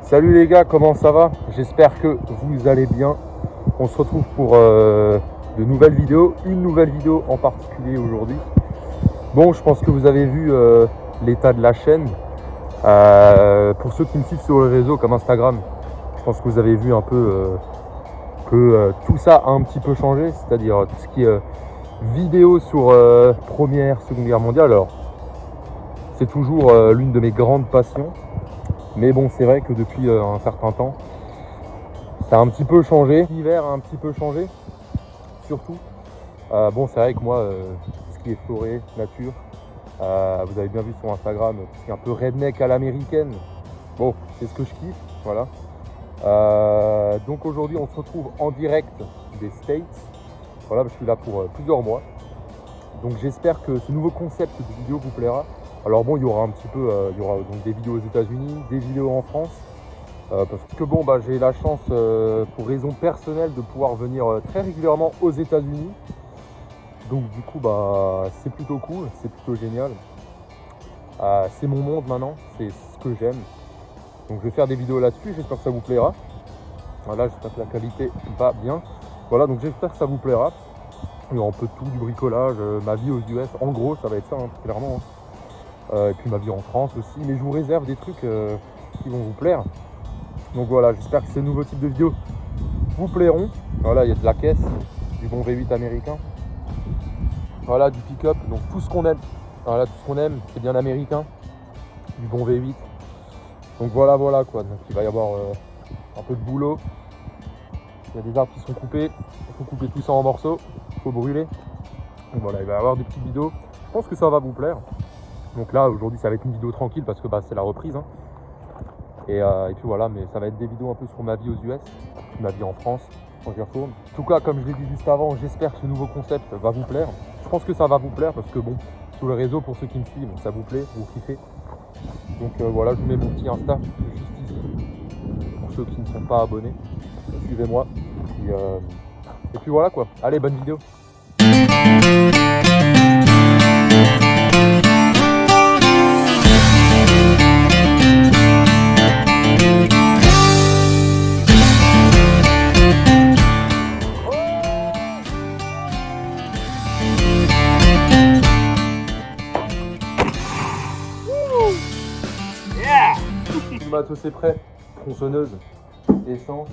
Salut les gars, comment ça va? J'espère que vous allez bien. On se retrouve pour de nouvelles vidéos, une nouvelle vidéo en particulier aujourd'hui. Bon, je pense que vous avez vu l'état de la chaîne. Pour ceux qui me suivent sur le réseau comme Instagram, je pense que vous avez vu un peu que tout ça a un petit peu changé, c'est-à-dire tout ce qui est vidéo sur Première, Seconde Guerre mondiale. Alors, c'est toujours l'une de mes grandes passions. Mais bon, c'est vrai que depuis un certain temps, ça a un petit peu changé. L'hiver a un petit peu changé, surtout. Bon, c'est vrai que moi, tout ce qui est forêt, nature, vous avez bien vu sur Instagram, tout ce qui est un peu redneck à l'américaine. Bon, c'est ce que je kiffe, voilà. Donc aujourd'hui, on se retrouve en direct des States. Voilà, je suis là pour plusieurs mois. Donc j'espère que ce nouveau concept de vidéo vous plaira. Alors bon, il y aura un petit peu, il y aura donc des vidéos aux États-Unis, des vidéos en France, parce que bon, j'ai la chance, pour raison personnelle, de pouvoir venir très régulièrement aux États-Unis. Donc du coup, c'est plutôt cool, c'est plutôt génial. C'est mon monde maintenant, c'est ce que j'aime. Donc je vais faire des vidéos là-dessus, j'espère que ça vous plaira. Voilà, j'espère que la qualité va bien. Voilà, donc j'espère que ça vous plaira. Il y aura un peu de tout, du bricolage, ma vie aux US, en gros, ça va être ça, hein, clairement. Hein. Et puis ma vie en France aussi, mais je vous réserve des trucs qui vont vous plaire. Donc voilà, j'espère que ces nouveaux types de vidéos vous plairont. Voilà, il y a de la caisse, du bon V8 américain. Voilà, du pick-up, donc tout ce qu'on aime. Voilà, tout ce qu'on aime, c'est bien américain, du bon V8. Donc voilà quoi. Donc il va y avoir un peu de boulot. Il y a des arbres qui sont coupés, il faut couper tout ça en morceaux, il faut brûler. Donc voilà, il va y avoir des petites vidéos. Je pense que ça va vous plaire. Donc là, aujourd'hui, ça va être une vidéo tranquille parce que c'est la reprise. Hein. Et puis voilà, mais ça va être des vidéos un peu sur ma vie aux US, ma vie en France, quand j'y retourne. En tout cas, comme je l'ai dit juste avant, j'espère que ce nouveau concept va vous plaire. Je pense que ça va vous plaire parce que bon, sur le réseau, pour ceux qui me suivent, ça vous plaît, vous kiffez. Donc voilà, je vous mets mon petit Insta juste ici. Pour ceux qui ne sont pas abonnés, suivez-moi. Et puis voilà quoi. Allez, bonne vidéo. Le matos est prêt, tronçonneuse, essence,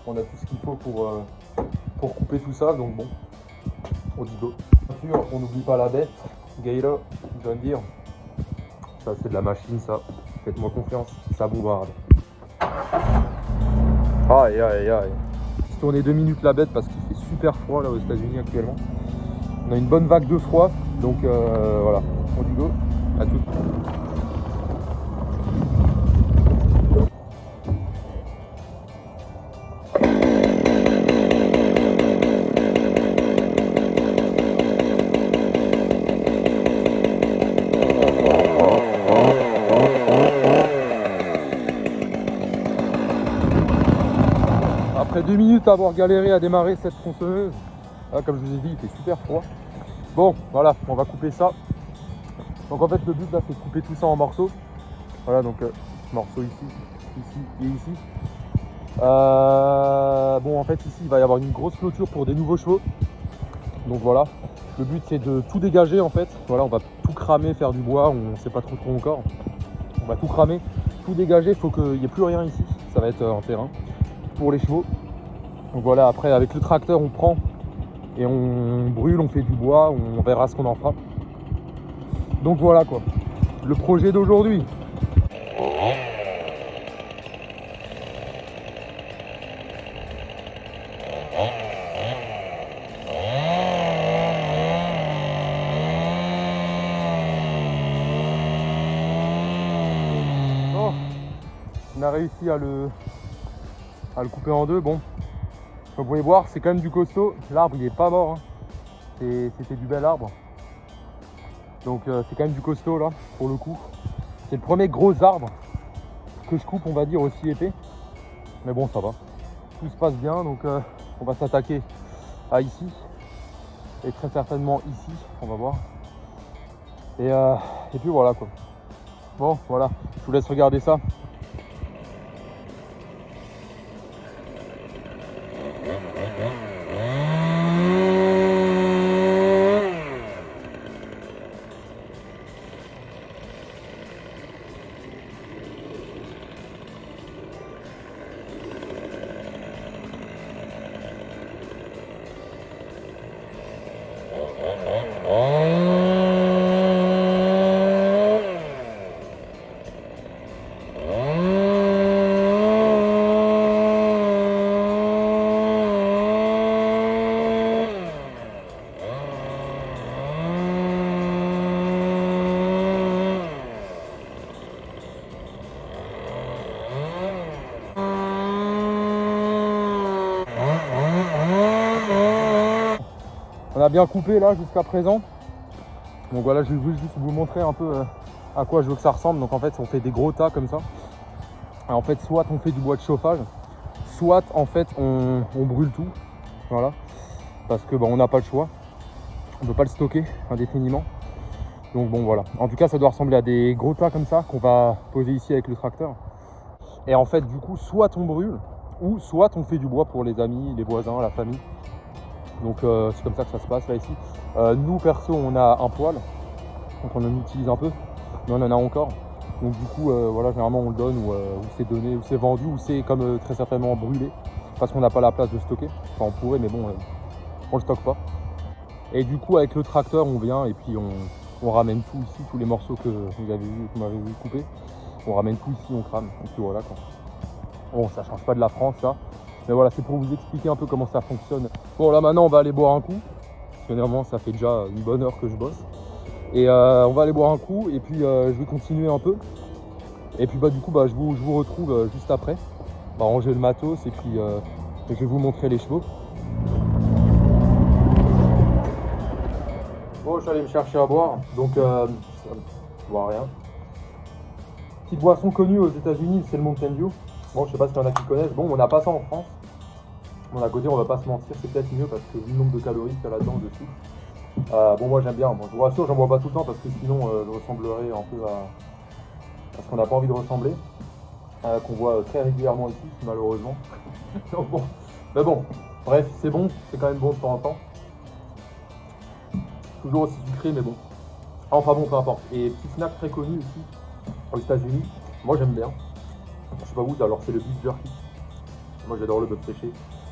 on a tout ce qu'il faut pour couper tout ça, donc bon, on dit go. Bien sûr, on n'oublie pas la bête, Gaila, John Deere, ça c'est de la machine ça, faites-moi confiance, ça bombarde. Aïe. Je tourner 2 minutes la bête parce qu'il fait super froid là aux États-Unis actuellement. On a une bonne vague de froid, donc voilà, on dit go, à tout. Après 2 minutes à avoir galéré à démarrer cette tronçonneuse, là, comme je vous ai dit, il fait super froid. Bon, voilà, on va couper ça. Donc en fait, le but là, c'est de couper tout ça en morceaux. Voilà, donc morceaux ici et ici. Bon, en fait, ici, il va y avoir une grosse clôture pour des nouveaux chevaux. Donc voilà, le but c'est de tout dégager en fait. Voilà, on va tout cramer, faire du bois, on ne sait pas trop encore. On va tout cramer, tout dégager, il faut qu'il n'y ait plus rien ici. Ça va être un terrain pour les chevaux. Donc voilà, après avec le tracteur on prend et on brûle, on fait du bois, on verra ce qu'on en fera. Donc voilà quoi, le projet d'aujourd'hui. Bon, on a réussi à le couper en deux. Bon, comme vous pouvez voir, c'est quand même du costaud. L'arbre il est pas mort, hein. C'était du bel arbre. Donc c'est quand même du costaud là, pour le coup. C'est le premier gros arbre que je coupe, on va dire, aussi épais. Mais bon, ça va. Tout se passe bien, donc on va s'attaquer à ici. Et très certainement ici, on va voir. Et puis voilà quoi. Bon, voilà, je vous laisse regarder ça. a bien coupé là jusqu'à présent. Donc voilà, je vais juste vous montrer un peu à quoi je veux que ça ressemble. Donc en fait, on fait des gros tas comme ça. Et en fait, soit on fait du bois de chauffage, soit en fait on brûle tout. Voilà. Parce que on n'a pas le choix. On ne peut pas le stocker indéfiniment. Donc bon voilà. En tout cas, ça doit ressembler à des gros tas comme ça qu'on va poser ici avec le tracteur. Et en fait, du coup, soit on brûle, ou soit on fait du bois pour les amis, les voisins, la famille. Donc c'est comme ça que ça se passe là ici. Nous perso, on a un poêle, donc on en utilise un peu, mais on en a encore. Donc du coup, voilà, généralement on le donne ou c'est donné, ou c'est vendu, ou c'est comme très certainement brûlé, parce qu'on n'a pas la place de stocker. Enfin, on pourrait, mais bon, on le stocke pas. Et du coup, avec le tracteur, on vient et puis on ramène tout ici, tous les morceaux que vous m'avez vu couper. On ramène tout ici, on crame. Et puis voilà quoi. Bon, ça change pas de la France, ça. Mais voilà, c'est pour vous expliquer un peu comment ça fonctionne. Bon, là maintenant, on va aller boire un coup. Parce que vraiment, ça fait déjà une bonne heure que je bosse. Et on va aller boire un coup. Et puis, je vais continuer un peu. Et puis, du coup, je vous retrouve juste après. On va ranger le matos. Et puis, je vais vous montrer les chevaux. Bon, je suis allé me chercher à boire. Donc, je bois rien. Petite boisson connue aux États-Unis, c'est le Mountain Dew. Bon, je sais pas s'il y en a qui connaissent. Bon, on n'a pas ça en France. Bon, à côté, on va pas se mentir, c'est peut-être mieux parce que vu le nombre de calories qu'il y a là-dedans dessus. Bon, moi j'aime bien. Bon, je vous rassure, j'en bois pas tout le temps parce que sinon je ressemblerais un peu à ce qu'on n'a pas envie de ressembler. Qu'on voit très régulièrement ici, malheureusement. Donc bon, mais bon, bref, c'est bon, c'est quand même bon de temps en temps. Toujours aussi sucré, mais bon. Enfin bon, peu importe. Et petit snack très connu ici, aux États-Unis, moi j'aime bien. Je sais pas vous, alors c'est le beef jerky. Moi j'adore le bœuf séché.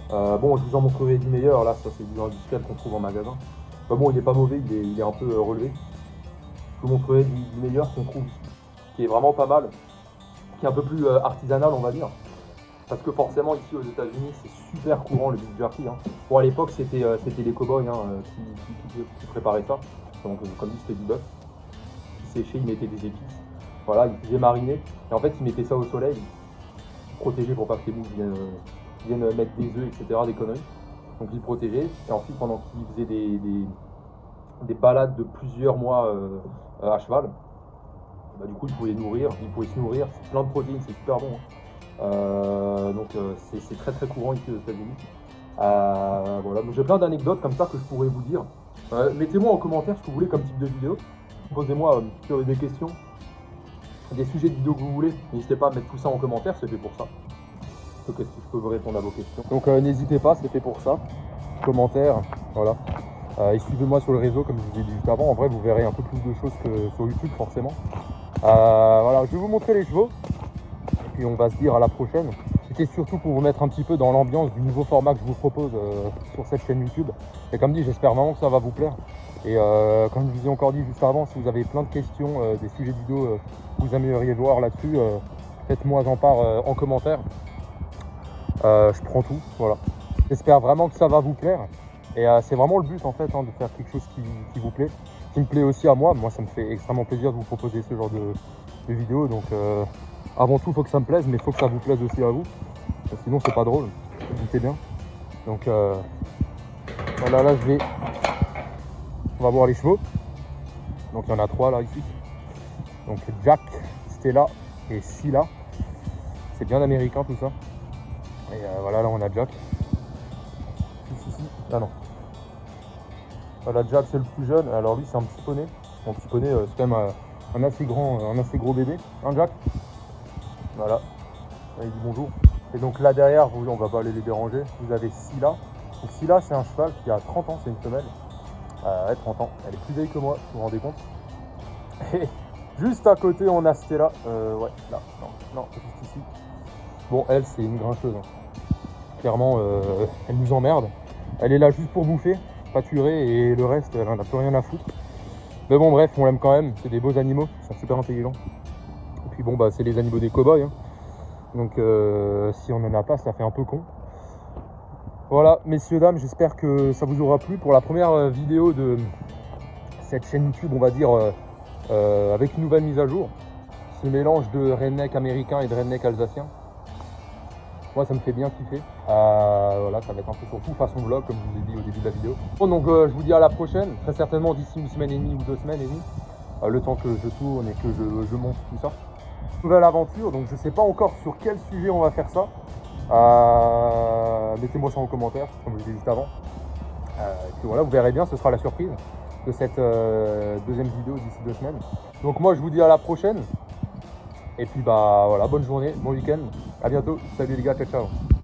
Bon, je vous en montrerai du meilleur, là ça c'est du industriel qu'on trouve en magasin. Bon, il n'est pas mauvais, il est un peu relevé. Je vous montrerai du meilleur qu'on trouve ici, qui est vraiment pas mal, qui est un peu plus artisanal on va dire. Parce que forcément ici aux États-Unis c'est super courant le beef jerky. Hein. Bon, à l'époque c'était les cow-boys qui préparaient ça. Donc comme dit c'était du bœuf. Ils séchaient, ils mettaient des épices. Voilà, ils faisaient mariner. Et en fait ils mettaient ça au soleil, protégé pour pas que les mouches viennent mettre des œufs, etc., des conneries. Donc ils protégeaient. Et ensuite pendant qu'ils faisaient des balades de plusieurs mois à cheval, du coup ils pouvaient se nourrir, c'est plein de protéines, c'est super bon. Hein. Donc c'est très très courant ici aux États-Unis. Voilà, donc j'ai plein d'anecdotes comme ça que je pourrais vous dire. Mettez-moi en commentaire ce que vous voulez comme type de vidéo. Posez-moi si vous avez des questions, des sujets de vidéos que vous voulez. N'hésitez pas à mettre tout ça en commentaire, c'est fait pour ça. Donc est-ce que je peux vous répondre à vos questions? Donc n'hésitez pas, c'est fait pour ça. Commentaires, voilà. Et suivez-moi sur le réseau comme je vous ai dit juste avant. En vrai, vous verrez un peu plus de choses que sur YouTube forcément. Voilà, je vais vous montrer les chevaux. Et puis on va se dire à la prochaine. C'était surtout pour vous mettre un petit peu dans l'ambiance du nouveau format que je vous propose sur cette chaîne YouTube. Et comme dit, j'espère vraiment que ça va vous plaire. Et comme je vous ai encore dit juste avant, si vous avez plein de questions, des sujets de vidéo que vous aimeriez voir là-dessus, faites-moi en part en commentaire. Je prends tout, voilà. J'espère vraiment que ça va vous plaire. Et c'est vraiment le but en fait, de faire quelque chose qui vous plaît, qui me plaît aussi à moi. Moi, ça me fait extrêmement plaisir de vous proposer ce genre de vidéos. Donc avant tout, il faut que ça me plaise, mais il faut que ça vous plaise aussi à vous. Sinon, c'est pas drôle, vous doutez bien. Donc voilà, là on va voir les chevaux. Donc il y en a 3 là ici. Donc Jack, Stella et Scylla. C'est bien américain tout ça. Et voilà, là on a Jack. Ici. Ah non. Voilà, Jack c'est le plus jeune. Alors lui c'est un petit poney. Mon petit poney c'est quand même un assez gros bébé. Hein Jack? Voilà. Là, il dit bonjour. Et donc là derrière, on va pas aller les déranger. Vous avez Scylla. Donc Scylla c'est un cheval qui a 30 ans, c'est une femelle. Ouais, 30 ans. Elle est plus vieille que moi, vous vous rendez compte? Et juste à côté on a Stella. Ouais, là, non, juste ici. Bon, elle c'est une grincheuse. Hein. Clairement, elle nous emmerde. Elle est là juste pour bouffer, pâturer, et le reste, elle en a plus rien à foutre. Mais bon, bref, on l'aime quand même. C'est des beaux animaux, ils sont super intelligents. Et puis bon, c'est les animaux des cow-boys. Hein. Donc, si on n'en a pas, ça fait un peu con. Voilà, messieurs, dames, j'espère que ça vous aura plu pour la première vidéo de cette chaîne YouTube, on va dire, avec une nouvelle mise à jour. Ce mélange de redneck américain et de redneck alsacien. Moi, ça me fait bien kiffer. Voilà, ça va être un peu surtout façon vlog, comme je vous ai dit au début de la vidéo. Bon, donc je vous dis à la prochaine, très certainement d'ici une semaine et demie ou 2 semaines et demie, le temps que je tourne et que je monte tout ça. Nouvelle aventure, donc je sais pas encore sur quel sujet on va faire ça. Mettez-moi ça en commentaire, comme je l'ai dit juste avant. Et puis voilà, vous verrez bien, ce sera la surprise de cette deuxième vidéo d'ici 2 semaines. Donc moi, je vous dis à la prochaine. Et puis bah voilà, bonne journée, bon week-end, à bientôt, salut les gars, ciao ciao.